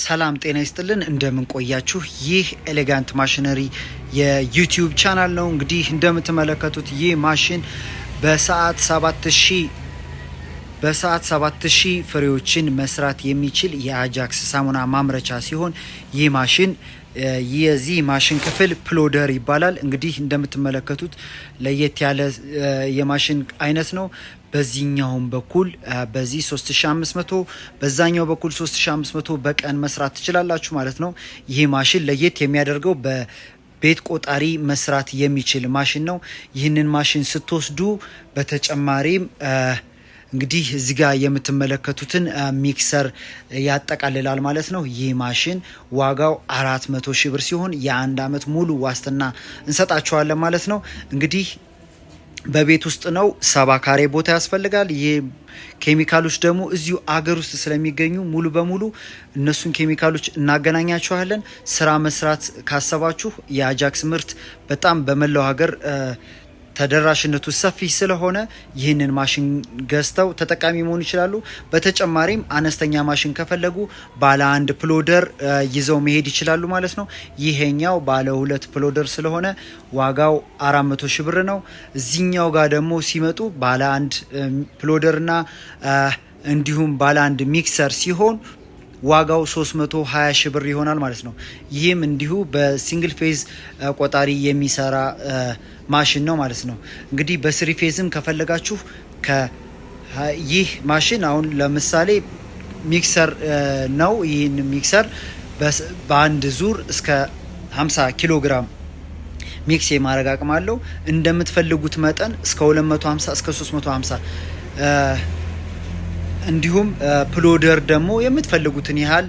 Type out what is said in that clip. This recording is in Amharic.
ሰላም ጤና ይስጥልን እንደምን ቆያችሁ። ይህ ኤሌጋንት ማሽነሪ የዩቲዩብ ቻናል ነው። እንግዲህ እንደምትመለከቱት ይህ ማሽን በሰዓት 7000 ፍሬዎችን መስራት የሚችል የአጃክስ ሳሙና ማምረቻ ሲሆን ይህ ማሽን የዚህ ማሽን ክፍል ፕሎደር ይባላል። እንግዲህ እንደምትመለከቱት ለየት ያለ የማሽን አይነት ነው። በዚህኛውም በኩል በዚህ 3500 በዛኛው በኩል 3500 በቀን መስራት ትችላላችሁ ማለት ነው። ይህ ማሽን ለየት የሚያደርገው በቤት ቆጣሪ መስራት የሚችል ማሽን ነው። ይህንን ማሽን ስትወስዱ በተጨማሪም እንግዲህ እዚህ ጋር የምትመለከቱትን ሚክሰር ያጠቃልላል ማለት ነው። ይህ ማሽን ዋጋው 400 ሺህ ብር ሲሆን የ1 አመት ሙሉ ዋስትና እንሰጣቸዋለን ማለት ነው። እንግዲህ በቤት ውስጥ ነው። 70 ካሬ ቦታ ያስፈልጋል። ይህ ኬሚካሎች ደግሞ እዚሁ አገር ውስጥ ስለሚገኙ ሙሉ በሙሉ እነሱን ኬሚካሎች እናገናኛችኋለን። ስራ መስራት ካሰባችሁ የአጃክስ ምርት በጣም በመላው ሀገር ተደራሽነቱ ሰፊ ስለሆነ ይህንን ማሽን ገዝተው ተጠቃሚ መሆን ይችላሉ። በተጨማሪም አነስተኛ ማሽን ከፈለጉ ባለ 1 ፕሎደር ይዘው መሄድ ይችላሉ ማለት ነው። ይሄኛው ባለ 2 ፕሎደር ስለሆነ ዋጋው 400 ሺህ ብር ነው። እዚህኛው ጋር ደግሞ ሲመጡ ባለ 1 ፕሎደርና እንዲሁም ባለ 1 ሚክሰር ሲሆን ዋጋው 320 ሺህ ብር ይሆናል ማለት ነው። ይህም እንዲሁ በሲንግል ፌዝ ቆጣሪ የሚሰራ ማሽን ነው ማለት ነው። እንግዲህ በስሪ ፌዝም ከፈለጋችሁ ይህ ማሽን አሁን ለምሳሌ ሚክሰር ነው። ይህን ሚክሰር በአንድ ዙር እስከ 50 ኪሎ ግራም ሚክስ የማድረግ አቅም አለው። እንደምትፈልጉት መጠን እስከ 250 እስከ 350 እንዲሁም ፕሎደር ደግሞ የምትፈልጉትን ያህል